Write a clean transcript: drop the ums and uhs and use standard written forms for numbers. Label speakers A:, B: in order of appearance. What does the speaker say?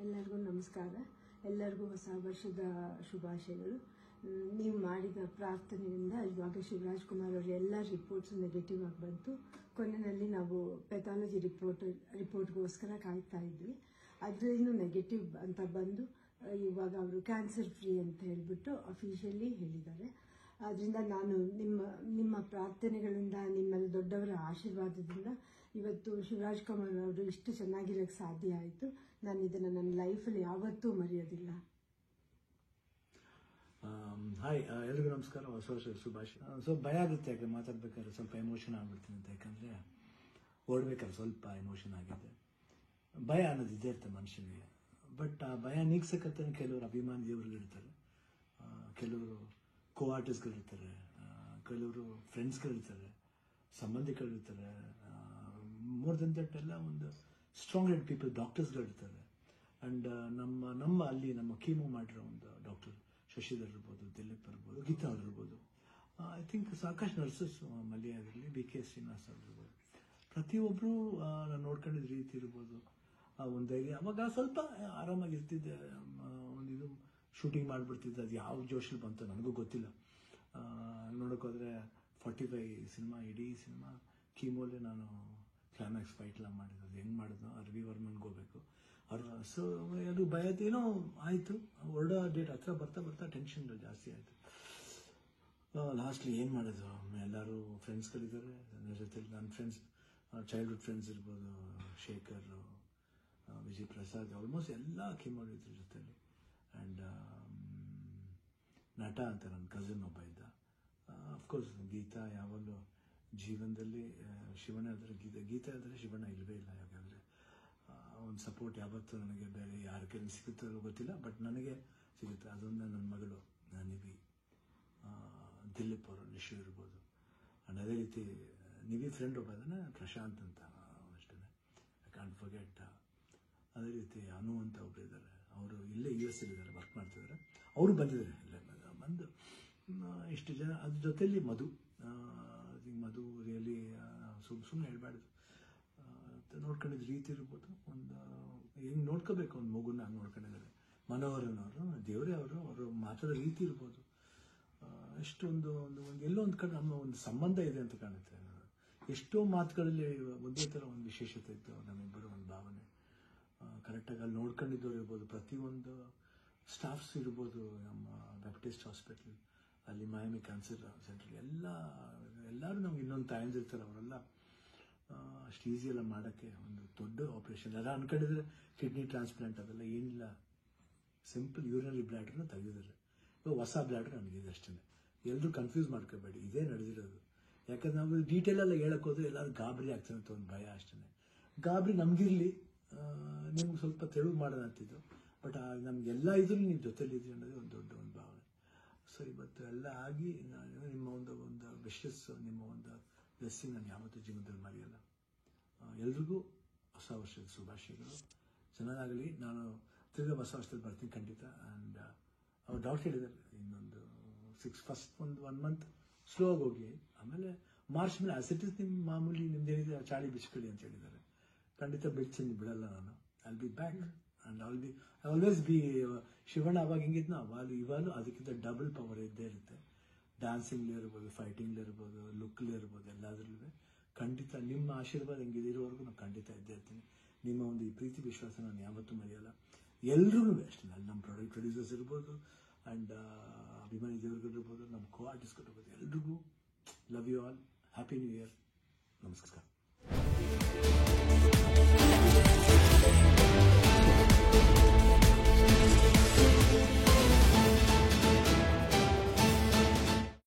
A: ಎಲ್ಲರಿಗೂ ನಮಸ್ಕಾರ. ಎಲ್ಲರಿಗೂ ಹೊಸ ವರ್ಷದ ಶುಭಾಶಯಗಳು. ನೀವು ಮಾಡಿದ ಪ್ರಾರ್ಥನೆಯಿಂದ ಇವಾಗ ಶಿವರಾಜ್ ಕುಮಾರ್ ಅವರ ಎಲ್ಲ ರಿಪೋರ್ಟ್ಸ್ ನೆಗೆಟಿವ್ ಆಗಿ ಬಂತು. ಕೊನೆಯಲ್ಲಿ ನಾವು ಪೆಥಾಲಜಿ ರಿಪೋರ್ಟ್ಗೋಸ್ಕರ ಕಾಯ್ತಾ ಇದ್ವಿ. ಅದರಲ್ಲೂ ನೆಗೆಟಿವ್ ಅಂತ ಬಂದು ಇವಾಗ ಅವರು ಕ್ಯಾನ್ಸರ್ ಫ್ರೀ ಅಂತ ಹೇಳಿಬಿಟ್ಟು ಅಫಿಷಿಯಲಿ ಹೇಳಿದ್ದಾರೆ. ಆದ್ದರಿಂದ ನಾನು ನಿಮ್ಮ ಪ್ರಾರ್ಥನೆಗಳಿಂದ, ನಿಮ್ಮೆಲ್ಲ ದೊಡ್ಡವರ ಆಶೀರ್ವಾದದಿಂದ ಇವತ್ತು ಶಿವರಾಜ್ ಕುಮಾರ್ ಅವರು ಇಷ್ಟು ಚೆನ್ನಾಗಿರೋಕ್ಕೆ ಸಾಧ್ಯ ಆಯಿತು. ನಾನು ಇದನ್ನು ನನ್ನ ಲೈಫಲ್ಲಿ ಯಾವತ್ತೂ ಮರೆಯೋದಿಲ್ಲ.
B: ಹಾಯ್, ಎಲ್ರಿಗೂ ನಮಸ್ಕಾರ. ಹೊಸ ವರ್ಷದ ಶುಭಾಶಯ. ಭಯ ಆಗುತ್ತೆ, ಯಾಕೆ ಮಾತಾಡ್ಬೇಕಾದ್ರೆ ಸ್ವಲ್ಪ ಎಮೋಷನ್ ಆಗ್ಬಿಡ್ತೀನಿ ಅಂತ. ಯಾಕಂದರೆ ಓಡ್ಬೇಕಾದ್ರೆ ಸ್ವಲ್ಪ ಎಮೋಷನ್ ಆಗಿದೆ. ಭಯ ಅನ್ನೋದು ಇದ್ದೇ ಇರ್ತದೆ ಮನುಷ್ಯನಿಗೆ. ಬಟ್ ಆ ಭಯ ನೀಗ್ಸಕ್ಕಂತ ಕೆಲವರು ಅಭಿಮಾನಿ ದೇವರುಗಳಿರ್ತಾರೆ, ಕೆಲವರು ಆರ್ಟಿಸ್ಟ್ಗಳಿರ್ತಾರೆ, ಕೆಲವರು ಫ್ರೆಂಡ್ಸ್ಗಳಿರ್ತಾರೆ, ಸಂಬಂಧಿಕರಿರ್ತಾರೆ. ಮೋರ್ ದೆನ್ ದಟ್ ಎಲ್ಲ ಒಂದು ಸ್ಟ್ರಾಂಗ್ ಹೆಡ್ ಪೀಪಲ್, ಡಾಕ್ಟರ್ಸ್ಗಳಿರ್ತಾರೆ. ಆ್ಯಂಡ್ ನಮ್ಮ ಅಲ್ಲಿ ನಮ್ಮ ಕೀಮೋ ಮಾಡಿರೋ ಒಂದು ಡಾಕ್ಟರ್ ಶಶಿಧರ್ ಇರ್ಬೋದು, ದಿಲೀಪ್ ಇರ್ಬೋದು, ಗೀತಾ ಅವ್ರು ಇರ್ಬೋದು, ಐ ಥಿಂಕ್ ಸಾಕಷ್ಟು ನರ್ಸಸ್, ಮಲ್ಯ ಆಗಿರಲಿ, BK ಶ್ರೀನಿವಾಸ್ ಅವ್ರು ಇರ್ಬೋದು, ಪ್ರತಿಯೊಬ್ಬರು ನಾನು ನೋಡ್ಕೊಂಡಿದ್ದ ರೀತಿ ಇರ್ಬೋದು, ಒಂದು ಧೈರ್ಯ. ಅವಾಗ ಸ್ವಲ್ಪ ಆರಾಮಾಗಿರ್ತಿದ್ದೆ. ಇದು ಶೂಟಿಂಗ್ ಮಾಡಿಬಿಡ್ತಿದ್ದೆ. ಅದು ಯಾವ ಜೋಶಲ್ಲಿ ಬಂತು ನನಗೂ ಗೊತ್ತಿಲ್ಲ. ನೋಡೋಕ್ಕೋದ್ರೆ 45 ಸಿನಿಮಾ, ಇಡೀ ಸಿನಿಮಾ ಕೀಮೋಲೆ ನಾನು ಕ್ಲೈಮ್ಯಾಕ್ಸ್ ಫೈಟ್ಲ ಮಾಡಿದ್ದು. ಅದು ಹೆಂಗೆ ಮಾಡಿದ್ನೋ ರವಿ ವರ್ಮನ್ಗೆ ಹೋಗ್ಬೇಕು ಅವ್ರು. ಸೊ ಅದು ಭಯದೇನೋ ಆಯಿತು. ಹೊರಡೋ ಡೇಟ್ ಹತ್ರ ಬರ್ತಾ ಟೆನ್ಷನ್ ಜಾಸ್ತಿ ಆಯಿತು. ಲಾಸ್ಟ್ಲಿ ಏನು ಮಾಡೋದು, ಎಲ್ಲರೂ ಫ್ರೆಂಡ್ಸ್ಗಳಿದ್ದಾರೆ ನನ್ನ ಜೊತೆಲಿ. ನನ್ನ ಫ್ರೆಂಡ್ಸ್, ಚೈಲ್ಡ್ಹುಡ್ ಫ್ರೆಂಡ್ಸ್ ಇರ್ಬೋದು, ಶೇಖರ್, ವಿಜಯ್ ಪ್ರಸಾದ್, ಆಲ್ಮೋಸ್ಟ್ ಎಲ್ಲ ಕೀಮೋಲ್ ಇದ್ರ ಜೊತೆಲಿ. ಆ್ಯಂಡ್ ನಟ ಅಂತ ನನ್ನ ಕಸಿನ್ ಒಬ್ಬ ಇದ್ದ. ಅಫ್ಕೋರ್ಸ್ ಗೀತಾ ಯಾವಾಗಲೂ ಜೀವನದಲ್ಲಿ ಶಿವಣ್ಣ ಇದ್ದರೆ ಗೀತಾ ಇದ್ದರೆ ಶಿವಣ್ಣ ಇಲ್ಲವೇ ಇಲ್ಲ. ಯಾಕಂದರೆ ಒಂದು ಸಪೋರ್ಟ್ ಯಾವತ್ತೂ ನನಗೆ ಬೇರೆ ಯಾರ ಕೈಲಿ ಸಿಗುತ್ತೋ ಗೊತ್ತಿಲ್ಲ, ಬಟ್ ನನಗೆ ಸಿಗುತ್ತೆ. ಅದೊಂದು ನನ್ನ ಮಗಳು ನಿವಿ, ದಿಲೀಪ್ ಅವರು, ನಿಶು ಇರ್ಬೋದು. ಆ್ಯಂಡ್ ಅದೇ ರೀತಿ ನಿವಿ ಫ್ರೆಂಡ್ ಒಬ್ಬ ಇದ್ದಾನೆ, ಪ್ರಶಾಂತ್ ಅಂತ, ಅಷ್ಟೇ, ಐ ಕಾಂಟ್ ಫರ್ಗೆಟ್. ಅದೇ ರೀತಿ ಅನು ಅಂತ ಒಬ್ಬರು ಇದ್ದಾರೆ, ಅವರು ಇಲ್ಲೇ US ಇದ್ದಾರೆ, ವರ್ಕ್ ಮಾಡ್ತಿದ್ದಾರೆ. ಅವರು ಬಂದಿದ್ದಾರೆ ಇಲ್ಲೇ ಬಂದು. ಇಷ್ಟು ಜನ, ಅದ್ರ ಜೊತೆಯಲ್ಲಿ ಮಧು ರಿಯಲಿ ಸುಮ್ಮನೆ ಹೇಳ್ಬಾರ್ದು. ನೋಡ್ಕೊಂಡಿದ್ದ ರೀತಿ ಇರ್ಬೋದು, ಒಂದು ಹೆಂಗೆ ನೋಡ್ಕೋಬೇಕು ಒಂದು ಮಗುನ ಹಂಗೆ ನೋಡ್ಕೊಂಡಿದ್ದಾರೆ. ಮನೋಹರನವರು, ದೇವರೇ ಅವರು ಮಾತಾಡೋ ರೀತಿ ಇರ್ಬೋದು, ಎಷ್ಟೊಂದು ಎಲ್ಲೋ ಒಂದು ಕಡೆ ನಮ್ಮ ಒಂದು ಸಂಬಂಧ ಇದೆ ಅಂತ ಕಾಣುತ್ತೆ. ಎಷ್ಟೋ ಮಾತುಗಳಲ್ಲಿ ಒಂದೇ ಥರ ಒಂದು ವಿಶೇಷತೆ ಇತ್ತು ನಮ್ಮಿಬ್ಬರು, ಒಂದು ಭಾವನೆ. ಕರೆಕ್ಟಾಗಿ ಅಲ್ಲಿ ನೋಡ್ಕೊಂಡಿದ್ದವ್ರು ಇರ್ಬೋದು, ಪ್ರತಿಯೊಂದು ಸ್ಟಾಫ್ಸ್ ಇರ್ಬೋದು, ನಮ್ಮ ಬ್ಯಾಪ್ಟಿಸ್ಟ್ ಹಾಸ್ಪಿಟ್ಲ್, ಅಲ್ಲಿ ಮಯಾಮಿ ಕ್ಯಾನ್ಸರ್ ಸೆಂಟ್ರಲ್ಲಿ ಎಲ್ಲರೂ ನಮ್ಗೆ ಇನ್ನೊಂದು ತಾಯಂದಿರ್ತಾರೆ. ಅವರೆಲ್ಲ ಅಷ್ಟು ಈಸಿಯೆಲ್ಲ ಮಾಡೋಕ್ಕೆ ಒಂದು ದೊಡ್ಡ ಆಪ್ರೇಷನ್. ಎಲ್ಲ ಅನ್ಕೊಂಡಿದ್ರೆ ಕಿಡ್ನಿ ಟ್ರಾನ್ಸ್ಪ್ಲಾಂಟ್ ಅದೆಲ್ಲ ಏನಿಲ್ಲ, ಸಿಂಪಲ್ ಯೂರಿನರಿ ಬ್ಲ್ಯಾಡ್ರನ್ನ ತೆಗೆದಿದ್ದಾರೆ. ಇವಾಗ ಹೊಸ ಬ್ಲ್ಯಾಡ್ರ್ ನನಗಿದೆ ಅಷ್ಟೇ. ಎಲ್ಲರೂ ಕನ್ಫ್ಯೂಸ್ ಮಾಡ್ಕೋಬೇಡಿ, ಇದೇ ನಡೆದಿರೋದು. ಯಾಕಂದ್ರೆ ನಾವು ಡೀಟೇಲೆಲ್ಲ ಹೇಳೋಕ್ಕೋದ್ರೆ ಎಲ್ಲರೂ ಗಾಬರಿ ಆಗ್ತಾನೆ ಅಂತ ಒಂದು ಭಯ ಅಷ್ಟೇ. ಗಾಬರಿ ನಮಗಿರಲಿ, ನಿಮ್ಗೆ ಸ್ವಲ್ಪ ತೆಳುವು ಮಾಡೋಣ ಅಂತಿದ್ದು. ಬಟ್ ನಮಗೆಲ್ಲ ಇದ್ರೂ ನೀವು ಜೊತೆಲಿದ್ರಿ ಅನ್ನೋದೇ ಒಂದು ದೊಡ್ಡ ಒಂದು ಭಾವನೆ. ಸೊ ಇವತ್ತು ಎಲ್ಲ ಆಗಿ ನಿಮ್ಮ ಒಂದು ವಿಶಸ್, ನಿಮ್ಮ ಒಂದು ಬ್ಲೆಸ್ಸಿಂಗ್ ನಾನು ಯಾವತ್ತೂ ಜೀವನದಲ್ಲಿ ಮರೆಯಲ್ಲ. ಎಲ್ರಿಗೂ ಹೊಸ ವರ್ಷದ ಶುಭಾಶಯಗಳು. ಚೆನ್ನಾಗಲಿ. ನಾನು ತಿರ್ಗಾ ಹೊಸ ವರ್ಷದಲ್ಲಿ ಬರ್ತೀನಿ ಖಂಡಿತ. ಆ್ಯಂಡ್ ಅವ್ರು ಡಾಕ್ಟರ್ ಹೇಳಿದ್ದಾರೆ, ಇನ್ನೊಂದು ಫಸ್ಟ್ ಒಂದು 1 ಮಂತ್ ಸ್ಲೋ ಆಗಿ ಹೋಗಿ, ಆಮೇಲೆ ಮಾರ್ಚ್ ಮೇಲೆ ಆಸಿಟಿಸ್ ನಿಮ್ಮ ಮಾಮೂಲಿ ನಿಮ್ದೇನಿದೆ ಚಾಳಿ ಬಿಚ್ಕೊಳ್ಳಿ ಅಂತ ಹೇಳಿದ್ದಾರೆ. ಖಂಡಿತ ಬಿಡ್ತೀನಿ, ಬಿಡಲ್ಲ ನಾನು. I be back and always B Shivanna. ಅವಾಗ ಹೆಂಗಿದ್ನೋ ಇವಾಗಲೂ ಅದಕ್ಕಿಂತ ಡಬಲ್ ಪವರ್ ಇದ್ದೇ ಇರುತ್ತೆ. ಡ್ಯಾನ್ಸಿಂಗ್ಲೇ ಇರ್ಬೋದು, ಫೈಟಿಂಗ್ಲೇ ಇರ್ಬೋದು, ಲುಕ್ಲೇ ಇರ್ಬೋದು, ಎಲ್ಲದರಲ್ಲೂ ಖಂಡಿತ ನಿಮ್ಮ ಆಶೀರ್ವಾದ ಹೆಂಗಿದೆ ಇರೋವರೆಗೂ ನಾನು ಖಂಡಿತ ಇದ್ದೇ ಇರ್ತೀನಿ. ನಿಮ್ಮ ಒಂದು ಈ ಪ್ರೀತಿ ವಿಶ್ವಾಸ ನಾನು ಯಾವತ್ತೂ ಮರೆಯಲ್ಲ. ಎಲ್ರಿಗೂ ಅಷ್ಟೇ, ಅಲ್ಲಿ ನಮ್ಮ ಪ್ರೊಡ್ಯೂಸರ್ಸ್ ಇರ್ಬೋದು, ಆ್ಯಂಡ್ ಅಭಿಮಾನಿ ದೇವರುಗಳಿರ್ಬೋದು, ನಮ್ಮ ಆರ್ಟಿಸ್ಟ್ಗಳಿರ್ಬೋದು, ಎಲ್ರಿಗೂ love you all. Happy new year. ನಮಸ್ಕಾರ.